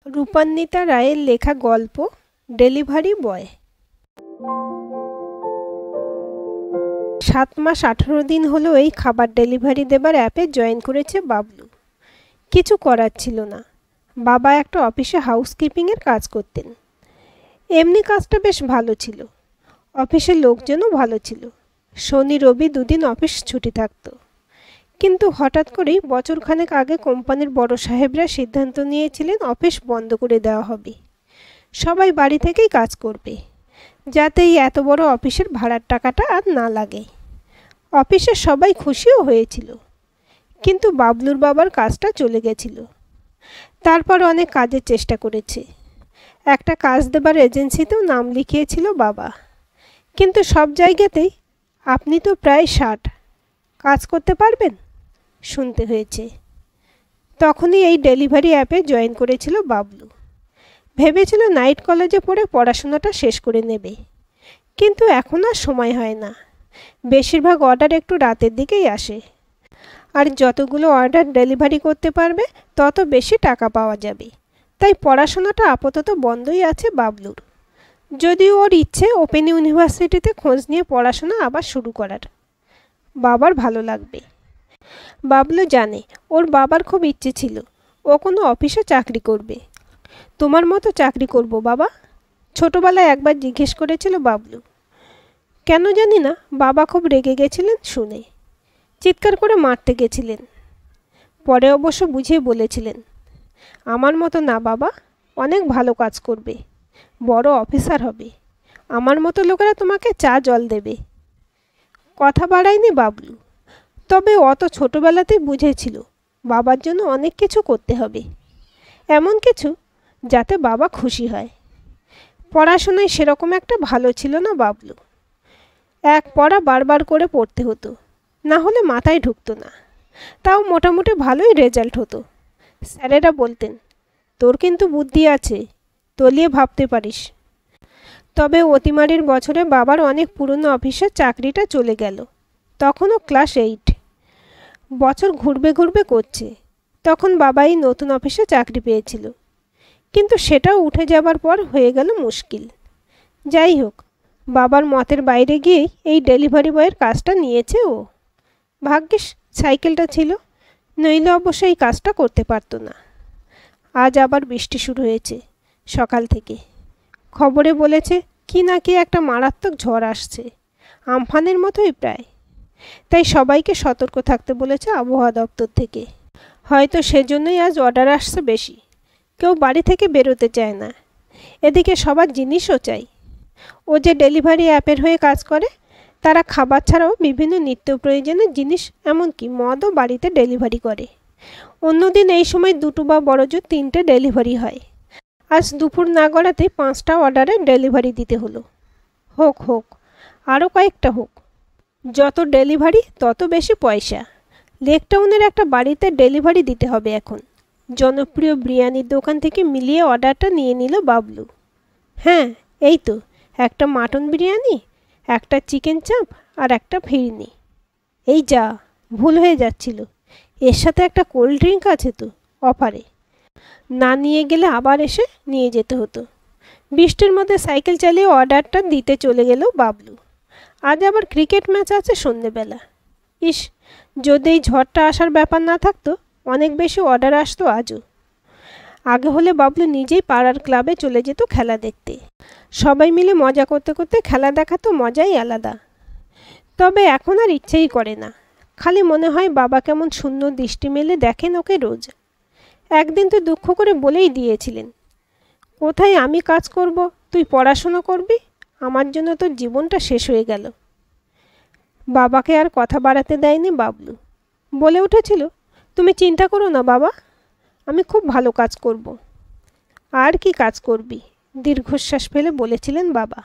রূপান্বিতা রায়ের লেখা গল্প ডেলিভারি বয়। 7 মাস 18 দিন হলো এই খাবার ডেলিভারি দেবার অ্যাপে জয়েন করেছে বাবলু। কিছু করার ছিল না। বাবা একটা অফিসে হাউসকিপিংয়ের কাজ করতেন। এমনি কাজটা বেশ ভালো ছিল। অফিসের লোকজনও ভালো ছিল। শনি রবি দুদিন অফিস ছুটি থাকতো। কিন্তু হঠাৎ করেই বছরখানেক আগে কোম্পানির বড় সাহেবরা সিদ্ধান্ত নিয়েছিলেন অফিস বন্ধ করে দেওয়া হবে। সবাই বাড়ি থেকেই কাজ করবে, যাতে এই এত বড় অফিসের ভাড়ার টাকাটা আর না লাগে। অফিসের সবাই খুশিও হয়েছিল, কিন্তু বাবলুর বাবার কাজটা চলে গেছিল। তারপর অনেক কাজের চেষ্টা করেছে। একটা কাজ দেবার এজেন্সিতেও নাম লিখিয়েছিল বাবা, কিন্তু সব জায়গাতেই আপনি তো প্রায় 60, কাজ করতে পারবেন শুনতে হয়েছে। তখনই এই ডেলিভারি অ্যাপে জয়েন করেছিল বাবলু। ভেবেছিল নাইট কলেজে পড়ে পড়াশোনাটা শেষ করে নেবে, কিন্তু এখন আর সময় হয় না। বেশিরভাগ অর্ডার একটু রাতের দিকেই আসে, আর যতগুলো অর্ডার ডেলিভারি করতে পারবে তত বেশি টাকা পাওয়া যাবে। তাই পড়াশোনাটা আপাতত বন্ধই আছে বাবলুর, যদিও ওর ইচ্ছে ওপেন ইউনিভার্সিটিতে খোঁজ নিয়ে পড়াশোনা আবার শুরু করার। বাবার ভালো লাগবে। বাবলু জানে ওর বাবার খুব ইচ্ছে ছিল ও কোনো অফিসে চাকরি করবে। তোমার মতো চাকরি করব বাবা, ছোটবেলায় একবার জিজ্ঞেস করেছিল বাবলু। কেন জানি না বাবা খুব রেগে গেছিলেন শুনে, চিৎকার করে মারতে গেছিলেন। পরে অবশ্য বুঝিয়ে বলেছিলেন, আমার মতো না বাবা, অনেক ভালো কাজ করবে, বড় অফিসার হবে, আমার মতো লোকেরা তোমাকে চা জল দেবে। কথা বাড়ায়নি বাবলু, তবে অত ছোটবেলাতেই বুঝেছিল বাবার জন্য অনেক কিছু করতে হবে, এমন কিছু যাতে বাবা খুশি হয়। পড়াশোনায় সেরকম একটা ভালো ছিল না বাবলু। এক পড়া বারবার করে পড়তে হতো, না হলে মাথায় ঢুকতো না। তাও মোটামুটি ভালোই রেজাল্ট হতো। স্যারেরা বলতেন, তোর কিন্তু বুদ্ধি আছে, তলিয়ে ভাবতে পারিস। তবে অতিমারির বছরে বাবার অনেক পুরনো অফিসের চাকরিটা চলে গেল। তখনও ক্লাস 8। বছর ঘুরবে ঘুরবে করছে, তখন বাবাই নতুন অফিসে চাকরি পেয়েছিল। কিন্তু সেটাও উঠে যাবার পর হয়ে গেল মুশকিল। যাই হোক, বাবার মতের বাইরে গিয়েই এই ডেলিভারি বয়ের কাজটা নিয়েছে ও। ভাগ্যিস সাইকেলটা ছিল, নইলে অবশ্য এই কাজটা করতে পারতো না। আজ আবার বৃষ্টি শুরু হয়েছে সকাল থেকে। খবরে বলেছে কি না কি একটা মারাত্মক ঝড় আসছে, আমফানের মতোই প্রায়। তাই সবাইকে সতর্ক থাকতে বলেছে আবহাওয়া দপ্তর থেকে। হয়তো সেজন্যই আজ অর্ডার আসছে বেশি। কেউ বাড়ি থেকে বেরোতে চায় না, এদিকে সবার জিনিসও চাই। ও যে ডেলিভারি অ্যাপের হয়ে কাজ করে, তারা খাবার ছাড়াও বিভিন্ন নিত্য প্রয়োজনীয় জিনিস, এমনকি মদও বাড়িতে ডেলিভারি করে। অন্যদিন এই সময় 2টো বা বড়জোর 3টে ডেলিভারি হয়। আজ দুপুর না গড়াতে 5টা অর্ডারে ডেলিভারি দিতে হলো। হোক হোক, আরও কয়েকটা হোক। যত ডেলিভারি তত বেশি পয়সা। লেকটাউনের একটা বাড়িতে ডেলিভারি দিতে হবে এখন। জনপ্রিয় বিরিয়ানির দোকান থেকে মিলিয়ে অর্ডারটা নিয়ে নিল বাবলু। হ্যাঁ, এই তো, একটা মাটন বিরিয়ানি, একটা চিকেন চাপ আর একটা ফিরনি। এই যা, ভুল হয়ে যাচ্ছিল, এর সাথে একটা কোল্ড ড্রিঙ্ক আছে তো অফারে। না নিয়ে গেলে আবার এসে নিয়ে যেতে হতো। বৃষ্টির মধ্যে সাইকেল চালিয়ে অর্ডারটা দিতে চলে গেল বাবলু। আজ আবার ক্রিকেট ম্যাচ আছে সন্ধ্যেবেলা। ইস, যদি এই ঝড়টা আসার ব্যাপার না থাকতো, অনেক বেশি অর্ডার আসতো আজও। আগে হলে বাবলু নিজেই পাড়ার ক্লাবে চলে যেত খেলা দেখতে। সবাই মিলে মজা করতে করতে খেলা দেখা তো মজাই আলাদা। তবে এখন আর ইচ্ছেই করে না। খালি মনে হয় বাবা কেমন শূন্য দৃষ্টি মেলে দেখেন ওকে রোজ। একদিন তো দুঃখ করে বলেই দিয়েছিলেন, কোথায় আমি কাজ করব, তুই পড়াশুনো করবি, আমার জন্য তোর জীবনটা শেষ হয়ে গেল। বাবাকে আর কথা বাড়াতে দেয়নি বাবলু। বলে উঠেছিল, তুমি চিন্তা করো না বাবা, আমি খুব ভালো কাজ করব। আর কি কাজ করবি, দীর্ঘশ্বাস ফেলে বলেছিলেন বাবা।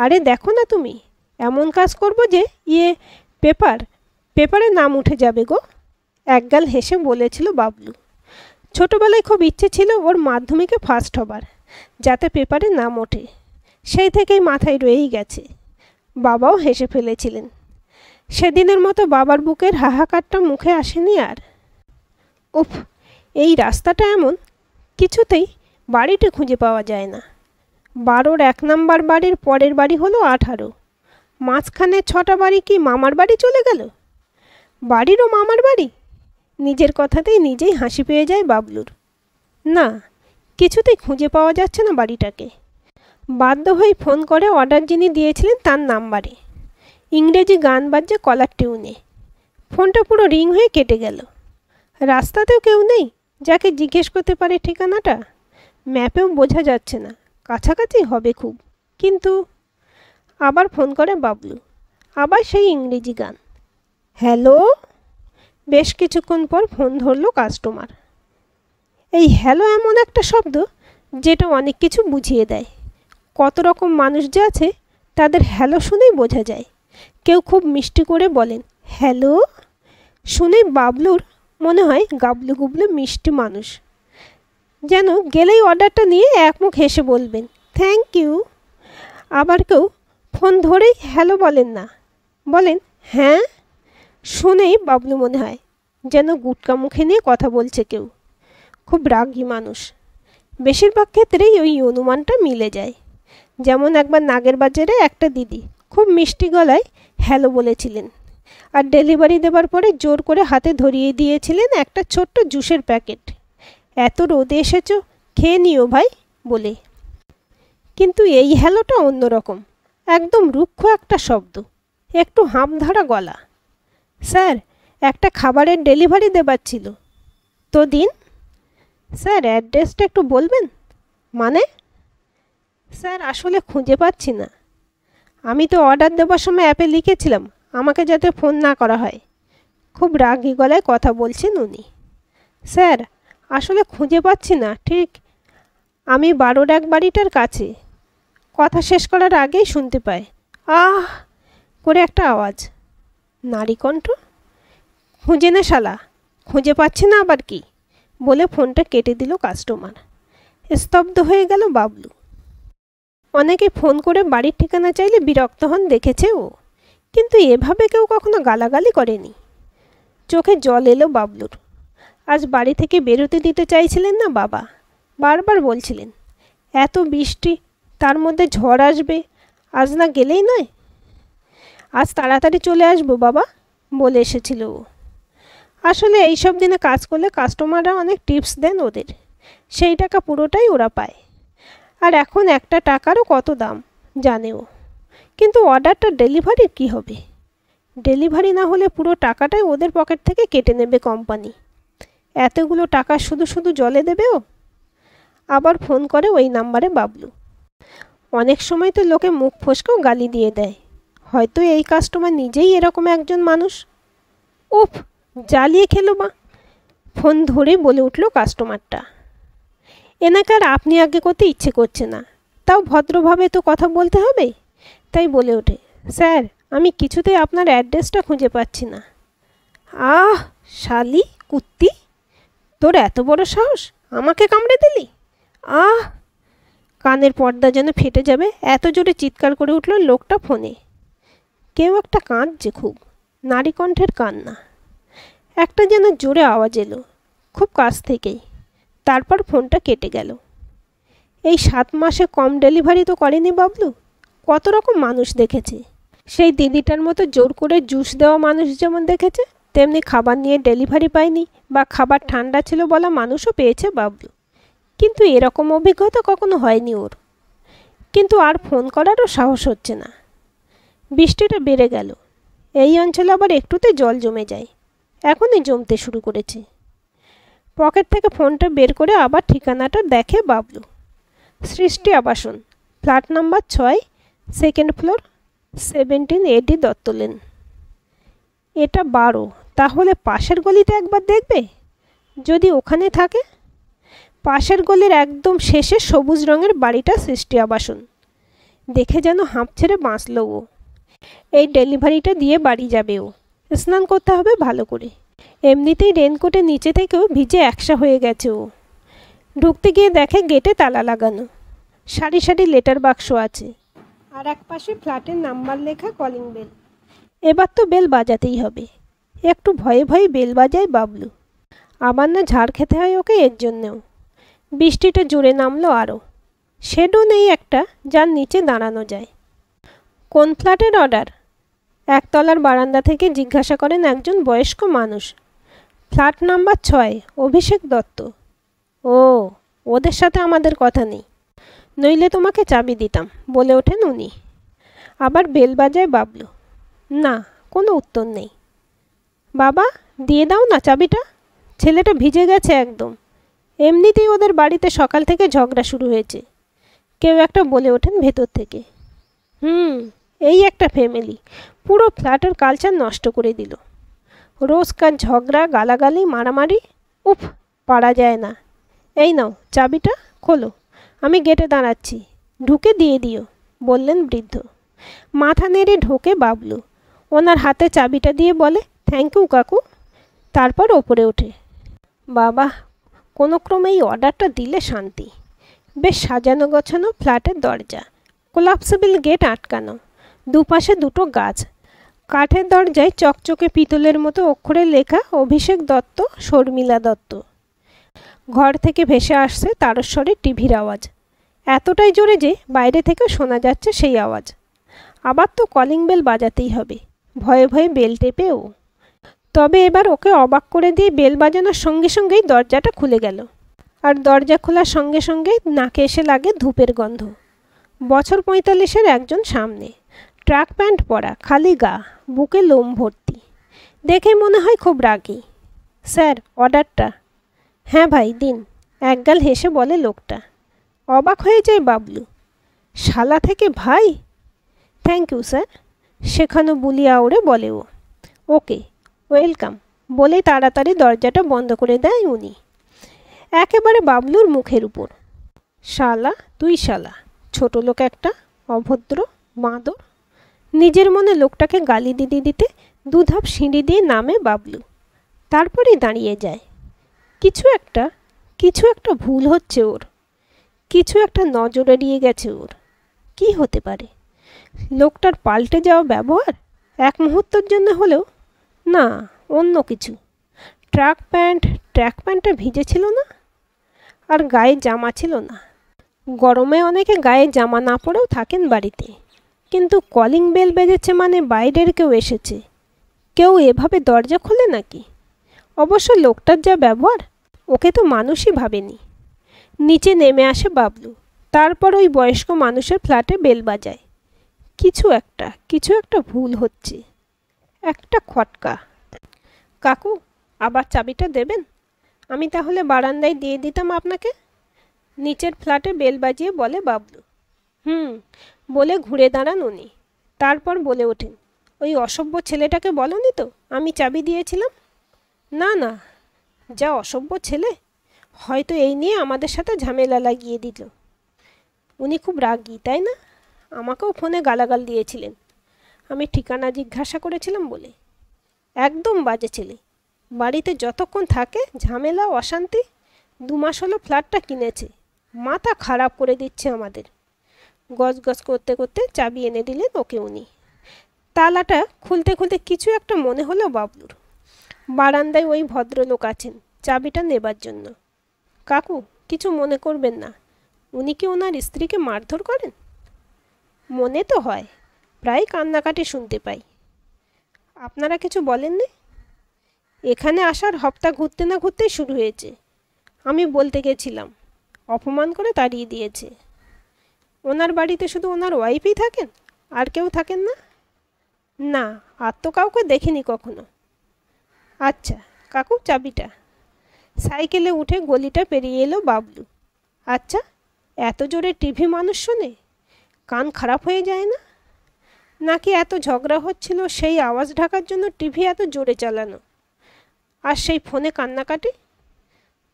আরে দেখো না তুমি, এমন কাজ করব যে পেপারে নাম উঠে যাবে গো, একগাল হেসে বলেছিল বাবলু। ছোটবেলায় খুব ইচ্ছে ছিল ওর মাধ্যমিকে ফার্স্ট হবার, যাতে পেপারে নাম ওঠে। সেই থেকেই মাথায় রয়েই গেছে। বাবাও হেসে ফেলেছিলেন। সেদিনের মতো বাবার বুকের হাহাকারটা মুখে আসেনি আর। উফ, এই রাস্তাটা এমন, কিছুতেই বাড়িটি খুঁজে পাওয়া যায় না। 12-র 1 নাম্বার বাড়ির পরের বাড়ি হলো 18। মাঝখানে 6টা বাড়ি কি মামার বাড়ি চলে গেল? বাড়িরও মামার বাড়ি? নিজের কথাতেই নিজেই হাসি পেয়ে যায় বাবলুর। না, কিছুতেই খুঁজে পাওয়া যাচ্ছে না বাড়িটাকে। বাধ্য হয়ে ফোন করে অর্ডার যিনি দিয়েছিলেন তার নাম্বারে। ইংরেজি গান বাজছে কলার টিউনে। ফোনটা পুরো রিং হয়ে কেটে গেল। রাস্তাতেও কেউ নেই যাকে জিজ্ঞেস করতে পারে ঠিকানাটা। ম্যাপেও বোঝা যাচ্ছে না, কাছাকাছি হবে খুব, কিন্তু আবার ফোন করে বাবলু। আবার সেই ইংরেজি গান। হ্যালো। বেশ কিছুক্ষণ পর ফোন ধরল কাস্টমার। এই হ্যালো এমন একটা শব্দ যেটা অনেক কিছু বুঝিয়ে দেয়। কত রকম মানুষ যে আছে তাদের হ্যালো শুনেই বোঝা যায়। কেউ খুব মিষ্টি করে বলেন হ্যালো, শুনেই বাবলুর মনে হয় গাবলু গুবলু মিষ্টি মানুষ, যেন গেলেই অর্ডারটা নিয়ে একমুখ হেসে বলবেন থ্যাংক ইউ। আবার কেউ ফোন ধরেই হ্যালো বলেন না, বলেন হ্যাঁ। শুনেই বাবলু মনে হয় যেন গুটকা মুখে নিয়ে কথা বলছে কেউ। খুব রাগী মানুষ। বেশিরভাগ ক্ষেত্রেই ওই অনুমানটা মিলে যায়। যেমন একবার নাগের বাজারে একটা দিদি খুব মিষ্টি গলায় হ্যালো বলেছিলেন, আর ডেলিভারি দেবার পরে জোর করে হাতে ধরিয়ে দিয়েছিলেন একটা ছোট্ট জুসের প্যাকেট। এত রোদে এসেছো, খেয়ে নিও ভাই বলে। কিন্তু এই হ্যালোটা অন্যরকম, একদম রুক্ষ একটা শব্দ, একটু হাঁপধরা গলা। স্যার, একটা খাবারের ডেলিভারি দেবার ছিল। তো দিন। স্যার, অ্যাড্রেসটা একটু বলবেন? মানে? স্যার, আসলে খুঁজে পাচ্ছি না। আমি তো অর্ডার দেবার সময় অ্যাপে লিখেছিলাম আমাকে যাতে ফোন না করা হয়। খুব রাগী গলায় কথা বলছেন উনি। স্যার, আসলে খুঁজে পাচ্ছি না ঠিক। আমি 12-র 1 বাড়িটার কাছে। কথা শেষ করার আগেই শুনতে পাই আহ করে একটা আওয়াজ। নারী কণ্ঠ। খুঁজে নে শালা, খুঁজে পাচ্ছি না আবার কি বলে ফোনটা কেটে দিল কাস্টমার। স্তব্ধ হয়ে গেল বাবলু। অনেকে ফোন করে বাড়ির ঠিকানা চাইলে বিরক্ত হন দেখেছে ও, কিন্তু এভাবে কেউ কখনো গালাগালি করেনি। চোখে জল এলো বাবলুর। আজ বাড়ি থেকে বেরোতে দিতে চাইছিলেন না বাবা, বারবার বলছিলেন এত বৃষ্টি, তার মধ্যে ঝড় আসবে, আজ না গেলেই নয়। আজ তাড়াতাড়ি চলে আসবো বাবা বলে এসেছিল ও। আসলে এইসব দিনে কাজ করলে কাস্টমাররা অনেক টিপস দেন ওদের, সেই টাকা পুরোটাই ওরা পায়। আর এখন একটা টাকারও কত দাম জানে ও। কিন্তু অর্ডারটা ডেলিভারির কী হবে? ডেলিভারি না হলে পুরো টাকাটাই ওদের পকেট থেকে কেটে নেবে কোম্পানি। এতগুলো টাকা শুধু শুধু জলে দেবে ও। আবার ফোন করে ওই নাম্বারে বাবলু। অনেক সময় তো লোকে মুখ ফসকেও গালি দিয়ে দেয়, হয়তো এই কাস্টমার নিজেই এরকম একজন মানুষ। উফ, জ্বালিয়ে খেলো বা। ফোন ধরেই বলে উঠল কাস্টমারটা। এনাকে আর আপনি আগে করতে ইচ্ছে করছে না, তাও ভদ্রভাবে তো কথা বলতে হবে, তাই বলে ওঠে স্যার, আমি কিছুতেই আপনার অ্যাড্রেসটা খুঁজে পাচ্ছি না। আহ শালি কুত্তি, তোর এত বড় সাহস, আমাকে কামড়ে দিলি? আহ! কানের পর্দা যেন ফেটে যাবে, এত জোরে চিৎকার করে উঠল লোকটা ফোনে। কেউ একটা কাঁদছে খুব, নারী কণ্ঠের কান্না। একটা যেন জোরে আওয়াজ এলো খুব কাছ থেকেই, তারপর ফোনটা কেটে গেল। এই 7 মাসে কম ডেলিভারি তো করেনি বাবলু। কত রকম মানুষ দেখেছে। সেই দিদিটার মতো জোর করে জুস দেওয়া মানুষ যেমন দেখেছে, তেমনি খাবার নিয়ে ডেলিভারি পায়নি বা খাবার ঠান্ডা ছিল বলা মানুষও পেয়েছে বাবলু। কিন্তু এরকম অভিজ্ঞতা কখনো হয়নি ওর। কিন্তু আর ফোন করারও সাহস হচ্ছে না। বৃষ্টিটা বেড়ে গেল। এই অঞ্চলে আবার একটুতে জল জমে যায়, এখনই জমতে শুরু করেছে। পকেট থেকে ফোনটা বের করে আবার ঠিকানাটা দেখে বাবলু। সৃষ্টি আবাসন, flat number 6, 2nd floor, 17 AD Dutta lane. এটা 12, তাহলে পাশের গলিতে একবার দেখবে যদি ওখানে থাকে। পাশের গলির একদম শেষে সবুজ রঙের বাড়িটা সৃষ্টি আবাসন দেখে যেন হাঁপ ছেড়ে বাঁচল ও। এই ডেলিভারিটা দিয়ে বাড়ি যাবে ও। স্নান করতে হবে ভালো করে। এমনিতেই রেনকোটে নিচে থেকেও ভিজে একসা হয়ে গেছে ও। ঢুকতে গিয়ে দেখে গেটে তালা লাগানো, সারি সারি লেটার বাক্স আছে, আর এক পাশে ফ্ল্যাটের নাম্বার লেখা কলিং বেল। এবার তো বেল বাজাতেই হবে। একটু ভয়ে ভয়ে বেল বাজায় বাবলু। আবার না ঝাড় খেতে হয় ওকে এর জন্যেও। বৃষ্টিটা জোরে নামলো আরও। শেডও নেই একটা যার নিচে দাঁড়ানো যায়। কোন ফ্ল্যাটের অর্ডার? একতলার বারান্দা থেকে জিজ্ঞাসা করেন একজন বয়স্ক মানুষ। ফ্ল্যাট নাম্বার 6, অভিষেক দত্ত। ও, ওদের সাথে আমাদের কথা নেই, নইলে তোমাকে চাবি দিতাম, বলে ওঠেন উনি। আবার বেল বাজায় বাবলু। না, কোনো উত্তর নেই। বাবা, দিয়ে দাও না চাবিটা, ছেলেটা ভিজে গেছে একদম। এমনিতেই ওদের বাড়িতে সকাল থেকে ঝগড়া শুরু হয়েছে, কেউ একটা বলে ওঠেন ভেতর থেকে। এই একটা ফ্যামিলি পুরো ফ্ল্যাটের কালচার নষ্ট করে দিল। রোজকার ঝগড়া, গালাগালি, মারামারি, উফ, পারা যায় না। এই নাও চাবিটা, খোলো, আমি গেটে দাঁড়াচ্ছি, ঢুকে দিয়ে দিও, বললেন বৃদ্ধ। মাথা নেড়ে ঢোকে বাবলু। ওনার হাতে চাবিটা দিয়ে বলে, থ্যাংক ইউ কাকু। তারপর ওপরে ওঠে। বাবা, কোনো ক্রমে এই অর্ডারটা দিলে শান্তি। বেশ সাজানো গোছানো ফ্ল্যাটের দরজা, কোলাপসেবল গেট আটকানো, দুপাশে দুটো গাছ, কাঠের দরজায় চকচকে পিতলের মতো অক্ষরে লেখা অভিষেক দত্ত, শর্মিলা দত্ত। ঘর থেকে ভেসে আসছে তারস্বরে টিভির আওয়াজ, এতটাই জোরে যে বাইরে থেকে শোনা যাচ্ছে সেই আওয়াজ। আবার তো কলিং বেল বাজাতেই হবে। ভয়ে ভয়ে বেল টেপেও। তবে এবার ওকে অবাক করে দিয়ে বেল বাজানোর সঙ্গে সঙ্গেই দরজাটা খুলে গেল। আর দরজা খোলার সঙ্গে সঙ্গে নাকে এসে লাগে ধূপের গন্ধ। বছর 45-এর একজন সামনে, ট্রাক প্যান্ট পরা, খালি গা, বুকে লোম ভর্তি, দেখে মনে হয় খুব রাগী। স্যার, অর্ডারটা। হ্যাঁ ভাই, দিন, একগাল হেসে বলে লোকটা। অবাক হয়ে যায় বাবলু। শালা থেকে ভাই? থ্যাংক ইউ স্যার, সেখানে বুলি আউড়ে বলে ও। ওকে, ওয়েলকাম, বলেই তাড়াতাড়ি দরজাটা বন্ধ করে দেয় উনি। একেবারে বাবলুর মুখের উপর। শালা, তুই শালা, ছোট লোক একটা, অভদ্র, বাঁদর। নিজের মনে লোকটাকে গালি দিতে দিতে দুধাপ সিঁড়ি দিয়ে নামে বাবলু। তারপরেই দাঁড়িয়ে যায়। কিছু একটা ভুল হচ্ছে ওর, কিছু একটা নজর এড়িয়ে গেছে ওর। কি হতে পারে? লোকটার পাল্টে যাওয়া ব্যবহার? এক মুহূর্তের জন্য হলেও না, অন্য কিছু। ট্রাক প্যান্টটা ভিজে ছিল না, আর গায়ে জামা ছিল না। গরমে অনেকে গায়ে জামা না পরেও থাকেন বাড়িতে, কিন্তু কলিং বেল বেজেছে মানে বাইরের কেউ এসেছে। কেউ এভাবে দরজা খোলে নাকি? অবশ্য লোকটার যা ব্যবহার, ওকে তো মানুষই ভাবেনি। নিচে নেমে আসে বাবলু। তারপর ওই বয়স্ক মানুষের ফ্ল্যাটে বেল বাজায়। কিছু একটা ভুল হচ্ছে। একটা খটকা। কাকু, আবার চাবিটা দেবেন? আমি তাহলে বারান্দায় দিয়ে দিতাম আপনাকে। নিচের ফ্ল্যাটে বেল বাজিয়ে বলে বাবলু। বলে ঘুরে দাঁড়ান উনি। তারপর বলে ওঠেন, ওই অসভ্য ছেলেটাকে বলনি তো আমি চাবি দিয়েছিলাম? না না, যা অসভ্য ছেলে, হয়তো এই নিয়ে আমাদের সাথে ঝামেলা লাগিয়ে দিল। উনি খুব রাগী, তাই না? আমাকেও ফোনে গালাগাল দিয়েছিলেন, আমি ঠিকানা জিজ্ঞাসা করেছিলাম বলে। একদম বাজে ছেলে। বাড়িতে যতক্ষণ থাকে ঝামেলা, অশান্তি। 2 মাস হলো ফ্ল্যাটটা কিনেছে, মাথা খারাপ করে দিচ্ছে আমাদের। গজগজ করতে করতে চাবি এনে দিলেন ওকে উনি। তালাটা খুলতে খুলতে কিছু একটা মনে হলো বাবলুর। বারান্দায় ওই ভদ্রলোক আছেন চাবিটা নেবার জন্য। কাকু, কিছু মনে করবেন না, উনি কি ওনার স্ত্রীকে মারধর করেন? মনে তো হয়, প্রায় কান্নাকাটি শুনতে পাই। আপনারা কিছু বলেননি? এখানে আসার হপ্তা ঘুরতে না ঘুরতেই শুরু হয়েছে। আমি বলতে গেছিলাম, অপমান করে তাড়িয়ে দিয়েছে। ওনার বাড়িতে শুধু ওনার ওয়াইফই থাকেন, আর কেউ থাকেন না? না, আর তো কাউকে দেখিনি কখনো। আচ্ছা কাকু, চাবিটা। সাইকেলে উঠে গলিটা পেরিয়ে এলো বাবলু। আচ্ছা, এত জোরে টিভি মানুষ শোনে? কান খারাপ হয়ে যায় না? নাকি এত ঝগড়া হচ্ছিল সেই আওয়াজ ঢাকার জন্য টিভি এত জোরে চালানো? আর সেই ফোনে কান্নাকাটি,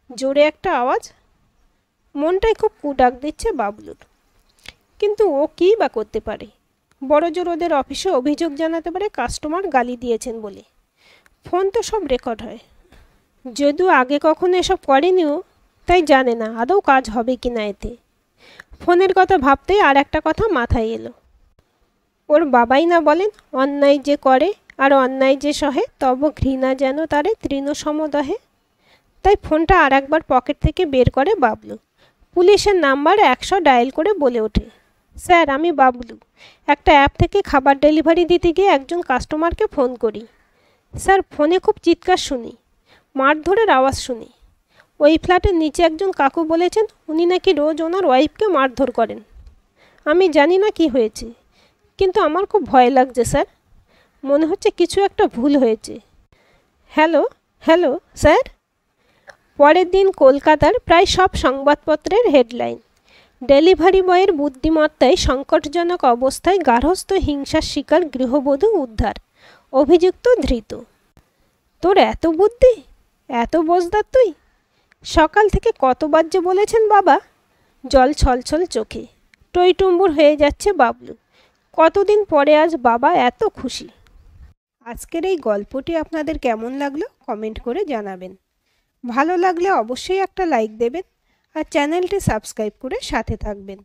জোরে একটা আওয়াজ। মনটাই খুব কুডাক দিচ্ছে বাবলুর। কিন্তু ও কী বা করতে পারে? বড় জোর ওদের অফিসে অভিযোগ জানাতে পারে কাস্টমার গালি দিয়েছেন বলে। ফোন তো সব রেকর্ড হয়। যদিও আগে কখনো এসব করেনিও, তাই জানে না আদৌ কাজ হবে কি না এতে। ফোনের কথা ভাবতেই আর একটা কথা মাথায় এলো। ওর বাবাই না বলেন, অন্যায় যে করে আর অন্যায় যে সহে তব ঘৃণা যেন তারে তৃণ সমদহে। তাই ফোনটা আর একবার পকেট থেকে বের করে বাবলু। পুলিশের নাম্বার 100 ডায়াল করে বলে ওঠে, স্যার আমি বাবলু, একটা অ্যাপ থেকে খাবার ডেলিভারি দিতে গিয়ে একজন কাস্টমারকে ফোন করি। স্যার ফোনে খুব চিৎকার শুনি, মারধরের আওয়াজ শুনি। ওই ফ্ল্যাটের নিচে একজন কাকু বলেছেন উনি নাকি রোজ ওনার ওয়াইফকে মারধর করেন। আমি জানি না কি হয়েছে, কিন্তু আমার খুব ভয় লাগছে স্যার, মনে হচ্ছে কিছু একটা ভুল হয়েছে। Hello hello sir. পরের দিন কলকাতার প্রায় সব সংবাদপত্রের হেডলাইন, ডেলিভারি বয়ের বুদ্ধিমত্তায় সংকটজনক অবস্থায় গার্হস্থ্য হিংসার শিকার গৃহবধূ উদ্ধার, অভিযুক্ত ধৃত। তোর এত বুদ্ধি, এত বোঝদার তুই! সকাল থেকে কতবার যে বলেছেন বাবা। জল ছলছল চোখে টইটুম্বুর হয়ে যাচ্ছে বাবলু। কতদিন পরে আজ বাবা এত খুশি। আজকের এই গল্পটি আপনাদের কেমন লাগলো কমেন্ট করে জানাবেন। ভালো লাগলে অবশ্যই একটা লাইক দেবেন আর চ্যানেলটি সাবস্ক্রাইব করে সাথে থাকবেন।